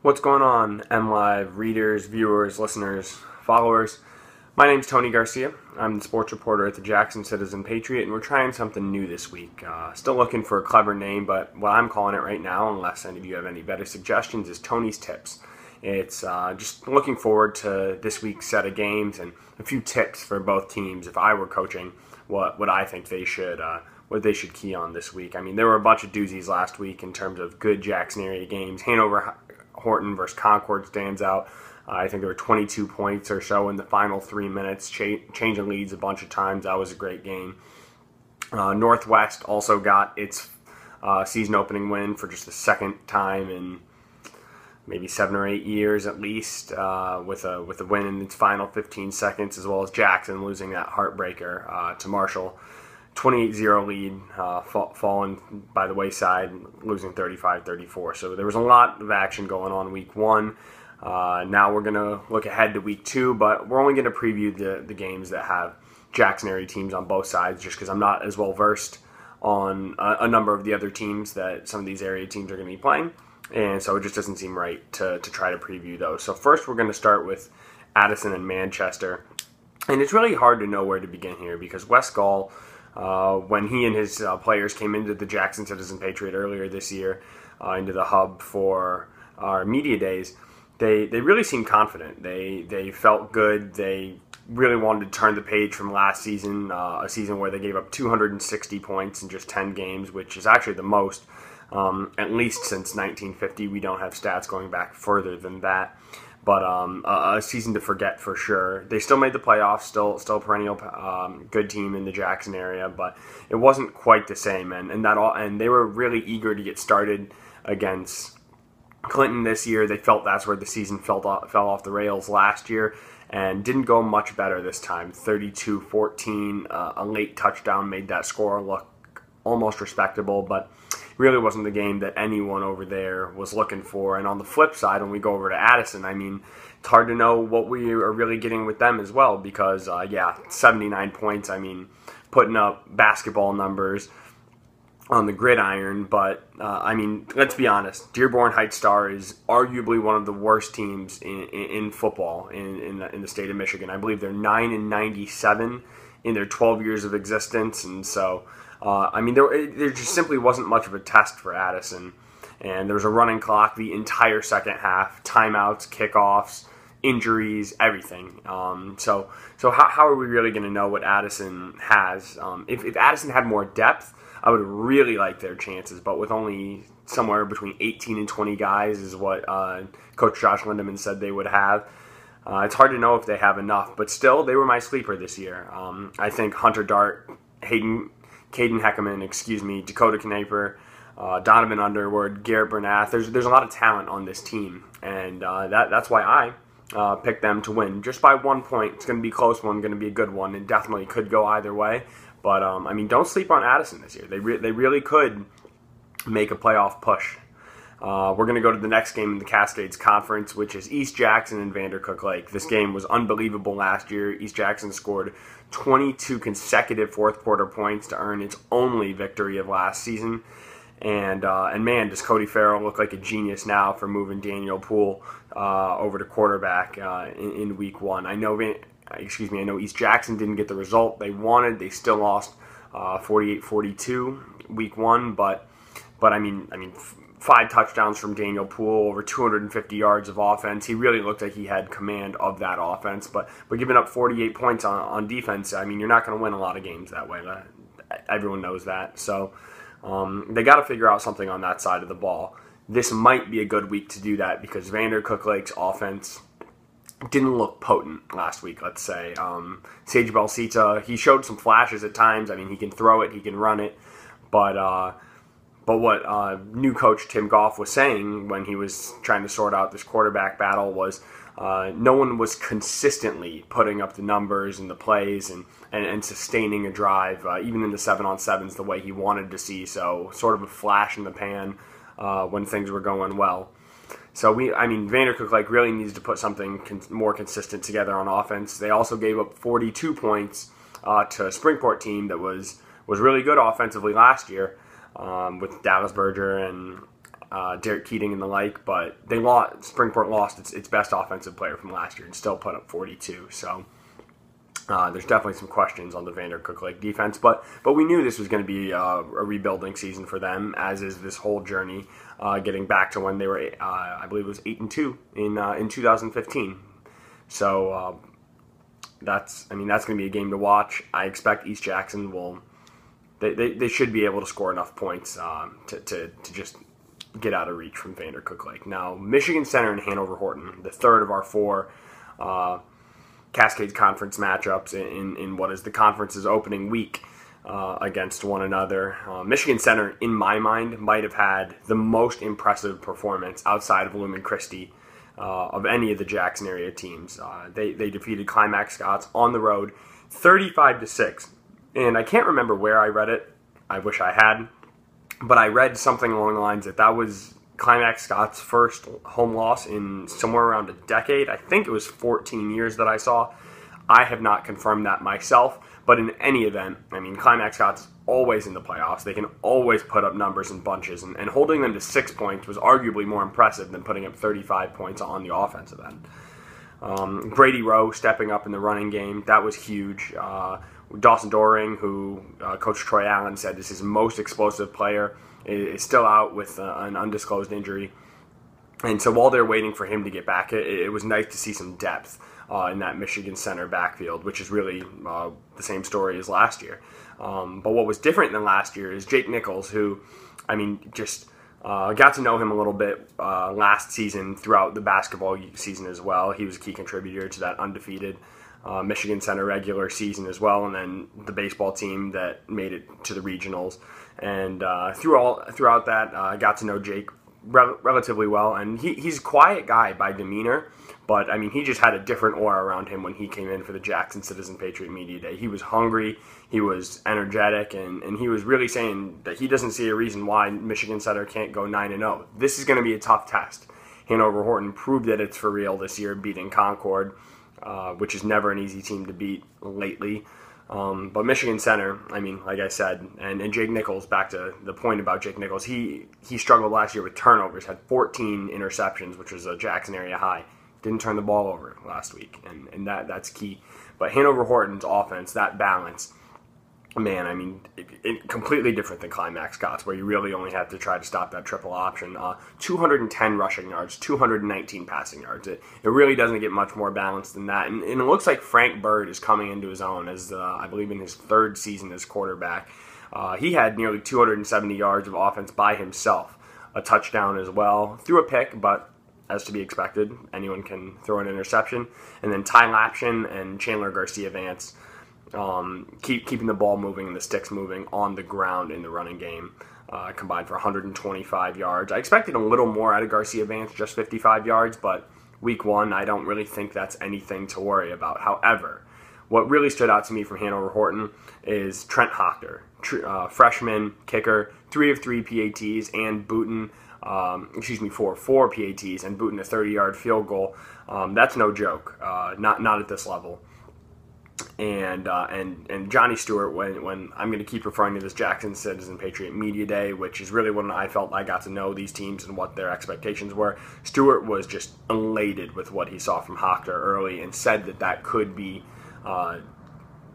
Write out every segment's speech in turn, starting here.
What's going on, MLive readers, viewers, listeners, followers? My name's Tony Garcia. I'm the sports reporter at the Jackson Citizen Patriot, and we're trying something new this week. Still looking for a clever name, but what I'm calling it right now, unless any of you have any better suggestions, is Tony's Tips. It's just looking forward to this week's set of games and a few tips for both teams. If I were coaching, what I think they should what they should key on this week. I mean, there were a bunch of doozies last week in terms of good Jackson area games. Hanover Horton versus Concord stands out. I think there were 22 points or so in the final 3 minutes, changing leads a bunch of times. That was a great game. Northwest also got its season opening win for just the second time in maybe 7 or 8 years at least, with a win in its final 15 seconds, as well as Jackson losing that heartbreaker to Marshall. 28-0 lead, fallen by the wayside, losing 35-34. So there was a lot of action going on week one. Now we're going to look ahead to week two, but we're only going to preview the games that have Jackson area teams on both sides, just because I'm not as well versed on a number of the other teams that some of these area teams are going to be playing. And so it just doesn't seem right to try to preview those. So first we're going to start with Addison and Manchester. And it's really hard to know where to begin here because Wes Gall, when he and his players came into the Jackson Citizen Patriot earlier this year, into the hub for our media days, they really seemed confident. They felt good. They really wanted to turn the page from last season, a season where they gave up 260 points in just 10 games, which is actually the most, at least since 1950. We don't have stats going back further than that. But a season to forget for sure. They still made the playoffs, still a perennial good team in the Jackson area, but it wasn't quite the same. And they were really eager to get started against Clinton this year. They felt that's where the season fell off the rails last year, and didn't go much better this time. 32-14, a late touchdown made that score look almost respectable, but really wasn't the game that anyone over there was looking for. And on the flip side, when we go over to Addison, I mean, it's hard to know what we are really getting with them as well because, 79 points, I mean, putting up basketball numbers on the gridiron. But, I mean, let's be honest, Dearborn Heights Star is arguably one of the worst teams in football in the state of Michigan. I believe they're 9-97 in their 12 years of existence, and so I mean, there just simply wasn't much of a test for Addison, and there was a running clock the entire second half, timeouts, kickoffs, injuries, everything. So how are we really going to know what Addison has? If Addison had more depth, I would really like their chances, but with only somewhere between 18 and 20 guys is what Coach Josh Lindeman said they would have. It's hard to know if they have enough, but still, they were my sleeper this year. I think Hunter Dart, Caden Heckerman, Dakota Knaper, Donovan Underwood, Garrett Bernath. There's a lot of talent on this team, and that's why I picked them to win. Just by 1 point. It's going to be a close one, going to be a good one. It definitely could go either way. But, I mean, don't sleep on Addison this year. They really could make a playoff push. We're going to go to the next game in the Cascades Conference, which is East Jackson and Vandercook Lake. This game was unbelievable last year. East Jackson scored 22 consecutive fourth quarter points to earn its only victory of last season. And man, does Cody Farrell look like a genius now for moving Daniel Poole over to quarterback in week one. I know East Jackson didn't get the result they wanted. They still lost 48-42 week one, but I mean 5 touchdowns from Daniel Poole, over 250 yards of offense. He really looked like he had command of that offense. But giving up 48 points on defense, I mean, you're not going to win a lot of games that way. Everyone knows that. So they got to figure out something on that side of the ball. This might be a good week to do that because Vandercook Lake's offense didn't look potent last week, let's say. Sage Balsita, he showed some flashes at times. I mean, he can throw it, he can run it, but what new coach Tim Goff was saying when he was trying to sort out this quarterback battle was no one was consistently putting up the numbers and the plays and sustaining a drive, even in the 7-on-7s the way he wanted to see. So sort of a flash in the pan when things were going well. So Vandercook Lake really needs to put something more consistent together on offense. They also gave up 42 points to a Springport team that was really good offensively last year. With Dallas Berger and Derek Keating and the like, but they lost. Springport lost its best offensive player from last year and still put up 42. So there's definitely some questions on the Vandercook Lake defense, but we knew this was going to be a rebuilding season for them, as is this whole journey getting back to when they were, I believe it was 8-2 in 2015. So that's going to be a game to watch. I expect East Jackson will. They should be able to score enough points to just get out of reach from Vandercook Lake. Now, Michigan Center and Hanover Horton, the third of our four Cascades Conference matchups in what is the conference's opening week against one another. Michigan Center, in my mind, might have had the most impressive performance outside of Lumen Christi of any of the Jackson area teams. They defeated Climax Scots on the road 35-6. And I can't remember where I read it. I wish I had. But I read something along the lines that was Climax Scott's first home loss in somewhere around a decade. I think it was 14 years that I saw. I have not confirmed that myself. But in any event, I mean, Climax Scott's always in the playoffs. They can always put up numbers in bunches. And holding them to 6 points was arguably more impressive than putting up 35 points on the offensive end. Brady Rowe stepping up in the running game. That was huge. Dawson Doring, who Coach Troy Allen said is his most explosive player, is still out with an undisclosed injury. And so while they're waiting for him to get back, it was nice to see some depth in that Michigan Center backfield, which is really the same story as last year. But what was different than last year is Jake Nichols, who, I mean, just got to know him a little bit last season throughout the basketball season as well. He was a key contributor to that undefeated Michigan Center regular season as well, and then the baseball team that made it to the regionals. And throughout that, I got to know Jake relatively well, and he's a quiet guy by demeanor, but I mean, he just had a different aura around him when he came in for the Jackson Citizen Patriot Media Day. He was hungry, he was energetic, and he was really saying that he doesn't see a reason why Michigan Center can't go 9-0. This is going to be a tough test. Hanover Horton proved that it's for real this year, beating Concord, which is never an easy team to beat lately. But Michigan Center, I mean, like I said, and Jake Nichols, back to the point about Jake Nichols, he struggled last year with turnovers, had 14 interceptions, which was a Jackson area high. Didn't turn the ball over last week, and that's key. But Hanover Horton's offense, that balance, man, I mean, it completely different than Climax Scots, where you really only have to try to stop that triple option. 210 rushing yards, 219 passing yards. It really doesn't get much more balanced than that. And it looks like Frank Bird is coming into his own as, I believe, in his third season as quarterback. He had nearly 270 yards of offense by himself, a touchdown as well, threw a pick, but as to be expected, anyone can throw an interception. And then Ty Lapshin and Chandler Garcia Vance keeping the ball moving and the sticks moving on the ground in the running game, combined for 125 yards. I expected a little more out of Garcia Vance, just 55 yards, but week one, I don't really think that's anything to worry about. However, what really stood out to me from Hanover Horton is Trent Hochter, freshman kicker, 3 of 3 PATs, and Booten, 4 PATs, and Booten a 30-yard field goal. That's no joke, not at this level. And Johnny Stewart, when I'm going to keep referring to this Jackson Citizen Patriot Media Day, which is really when I felt I got to know these teams and what their expectations were, Stewart was just elated with what he saw from Hochter early and said that could be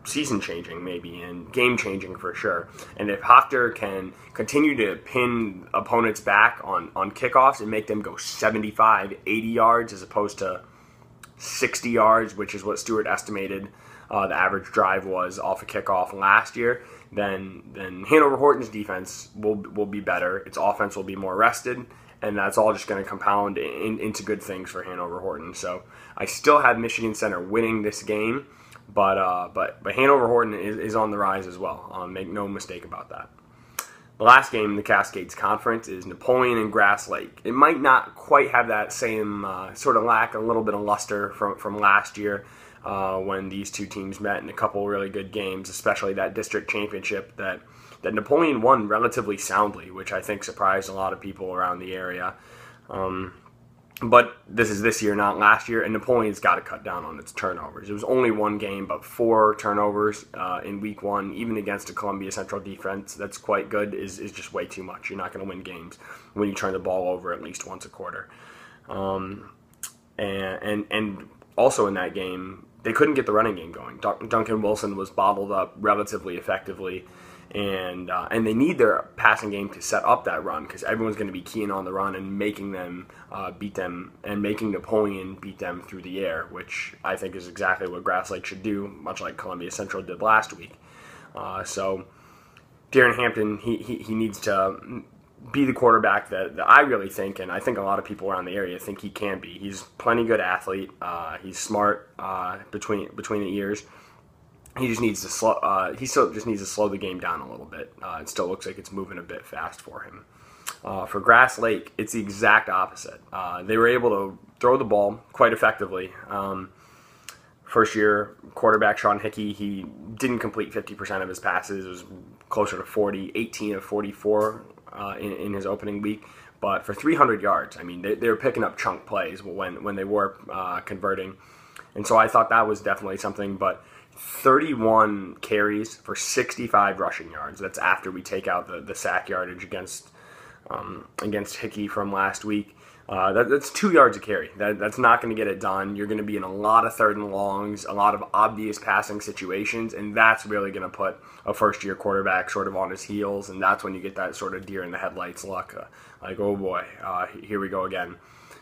season-changing maybe and game-changing for sure. And if Hochter can continue to pin opponents back on kickoffs and make them go 75, 80 yards as opposed to 60 yards, which is what Stewart estimated the average drive was off a kickoff last year, then Hanover Horton's defense will be better. Its offense will be more rested, and that's all just going to compound into good things for Hanover Horton. So I still have Michigan Center winning this game, but Hanover Horton is on the rise as well. Make no mistake about that. The last game in the Cascades Conference is Napoleon and Grass Lake. It might not quite have that same sort of lack, a little bit of luster from last year when these two teams met in a couple really good games, especially that district championship that Napoleon won relatively soundly, which I think surprised a lot of people around the area. But this is this year, not last year, and Napoleon's got to cut down on its turnovers. It was only one game, but 4 turnovers in week 1, even against a Columbia Central defense that's quite good, is just way too much. You're not going to win games when you turn the ball over at least once a quarter. And also in that game, they couldn't get the running game going. Duncan Wilson was bottled up relatively effectively, and they need their passing game to set up that run, because everyone's going to be keying on the run and making them beat them, and making Napoleon beat them through the air, which I think is exactly what Grass Lake should do, much like Columbia Central did last week. So Darren Hampton, he needs to be the quarterback that I really think, and I think a lot of people around the area think he can be. He's plenty good athlete. He's smart between the ears. He just needs to slow. He still just needs to slow the game down a little bit. It still looks like it's moving a bit fast for him. For Grass Lake, it's the exact opposite. They were able to throw the ball quite effectively. First year quarterback Sean Hickey, he didn't complete 50% of his passes. It was closer to 40, 18 of 44 in his opening week. But for 300 yards, I mean, they were picking up chunk plays when they were converting. And so I thought that was definitely something. But 31 carries for 65 rushing yards. That's after we take out the sack yardage against Hickey from last week. That's 2 yards a carry. That's not going to get it done. You're going to be in a lot of third and longs, a lot of obvious passing situations, and that's really going to put a first-year quarterback sort of on his heels, and that's when you get that sort of deer in the headlights look, like, oh boy, here we go again.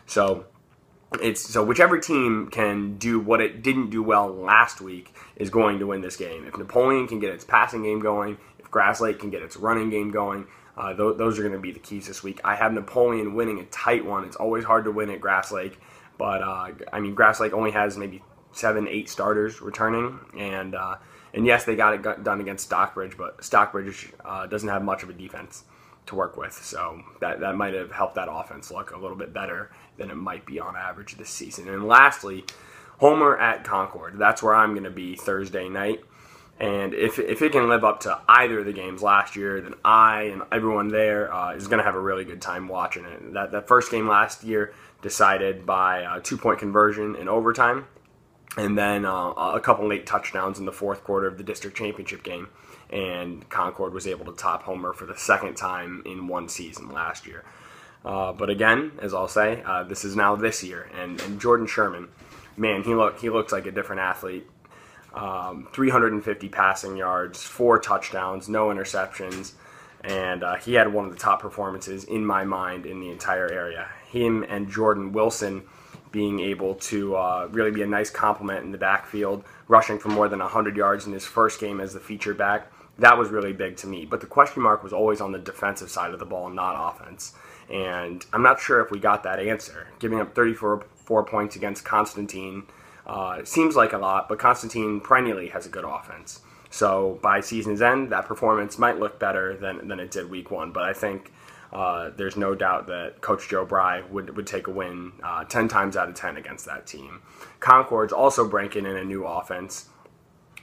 So whichever team can do what it didn't do well last week is going to win this game. If Napoleon can get its passing game going, if Grass Lake can get its running game going, those are going to be the keys this week. I have Napoleon winning a tight one. It's always hard to win at Grass Lake, but I mean, Grass Lake only has maybe 7-8 starters returning, and yes, they got it done against Stockbridge, but Stockbridge doesn't have much of a defense to work with, so that might have helped that offense look a little bit better than it might be on average this season. And lastly, Homer at Concord. That's where I'm going to be Thursday night. And if it can live up to either of the games last year, then I and everyone there is going to have a really good time watching it. That first game last year decided by a 2-point conversion in overtime, and then a couple late touchdowns in the fourth quarter of the district championship game. And Concord was able to top Homer for the second time in one season last year. But again, as I'll say, this is now this year. And Jordan Sherman, man, he looks like a different athlete. 350 passing yards, 4 touchdowns, no interceptions, and he had one of the top performances in my mind in the entire area. Him and Jordan Wilson being able to really be a nice complement in the backfield, rushing for more than 100 yards in his first game as the featured back. That was really big to me. But the question mark was always on the defensive side of the ball, not offense. And I'm not sure if we got that answer. Giving up 34 points against Constantine seems like a lot, but Constantine perennially has a good offense. So by season's end, that performance might look better than it did week 1. But I think there's no doubt that Coach Joe Bry would take a win 10 times out of 10 against that team. Concord's also breaking in a new offense.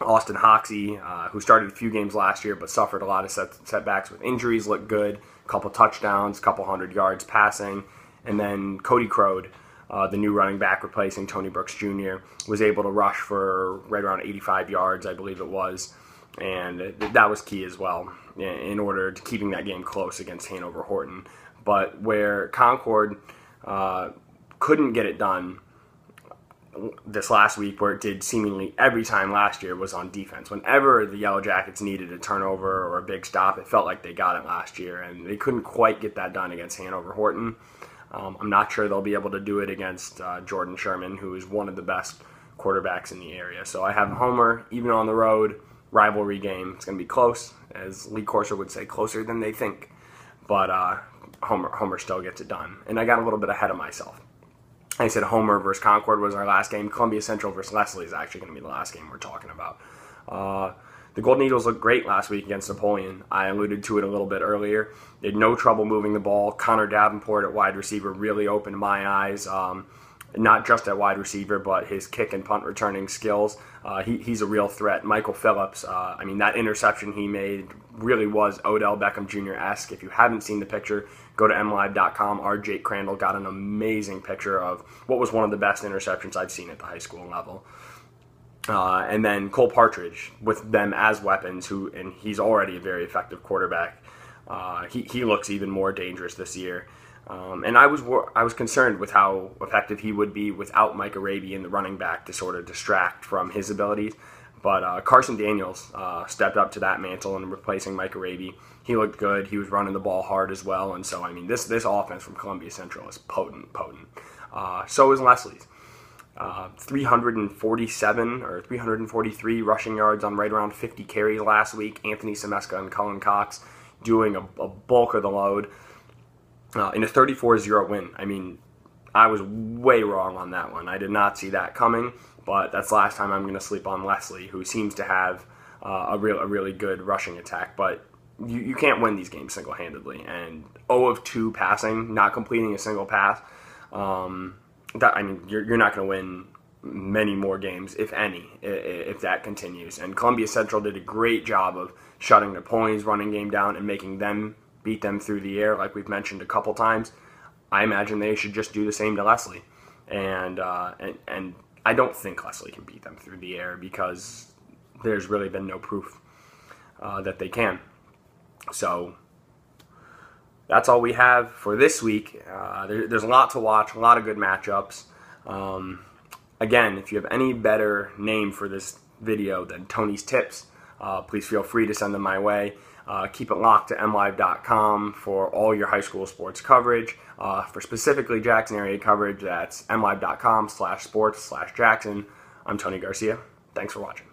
Austin Hoxie, who started a few games last year but suffered a lot of setbacks with injuries, looked good. A couple touchdowns, couple 100 yards passing. And then Cody Crode, the new running back replacing Tony Brooks Jr., was able to rush for right around 85 yards, I believe it was. And that was key as well in order to keeping that game close against Hanover Horton. But where Concord couldn't get it done this last week, where it did seemingly every time last year, was on defense. Whenever the Yellow Jackets needed a turnover or a big stop, it felt like they got it last year, and they couldn't quite get that done against Hanover Horton. I'm not sure they'll be able to do it against Jordan Sherman, who is one of the best quarterbacks in the area. So I have Homer, even on the road, rivalry game. It's going to be close, as Lee Corser would say, closer than they think. But Homer still gets it done. And I got a little bit ahead of myself. I said Homer versus Concord was our last game. Columbia Central versus Leslie is actually going to be the last game we're talking about. The Golden Eagles looked great last week against Napoleon. I alluded to it a little bit earlier. They had no trouble moving the ball. Connor Davenport at wide receiver really opened my eyes. not just at wide receiver, but his kick and punt returning skills. He's a real threat. Michael Phillips, that interception he made really was Odell Beckham Jr.-esque. If you haven't seen the picture, go to mlive.com. Our Jake Crandall got an amazing picture of what was one of the best interceptions I've seen at the high school level. And then Cole Partridge with them as weapons, and he's already a very effective quarterback. He looks even more dangerous this year. And I was concerned with how effective he would be without Mike Arabi in the running back to sort of distract from his abilities. But Carson Daniels stepped up to that mantle and replacing Mike Arabi. He looked good. He was running the ball hard as well. And so, this offense from Columbia Central is potent. So is Leslie's. 347 or 343 rushing yards on right around 50 carries last week. Anthony Semeska and Cullen Cox doing a bulk of the load in a 34-0 win. I was way wrong on that one. I did not see that coming, but that's the last time I'm going to sleep on Leslie, who seems to have a really good rushing attack. But you can't win these games single-handedly. And 0 of 2 passing, not completing a single pass, you're not going to win many more games, if any, if that continues. And Columbia Central did a great job of shutting the Ponies' running game down and making them beat them through the air, like we've mentioned a couple times. I imagine they should just do the same to Leslie. And I don't think Leslie can beat them through the air because there's really been no proof that they can. So that's all we have for this week. There's a lot to watch, a lot of good matchups. Again, if you have any better name for this video than Tony's Tips, please feel free to send them my way. Keep it locked to mlive.com for all your high school sports coverage. For specifically Jackson area coverage, that's mlive.com/sports/Jackson. I'm Tony Garcia. Thanks for watching.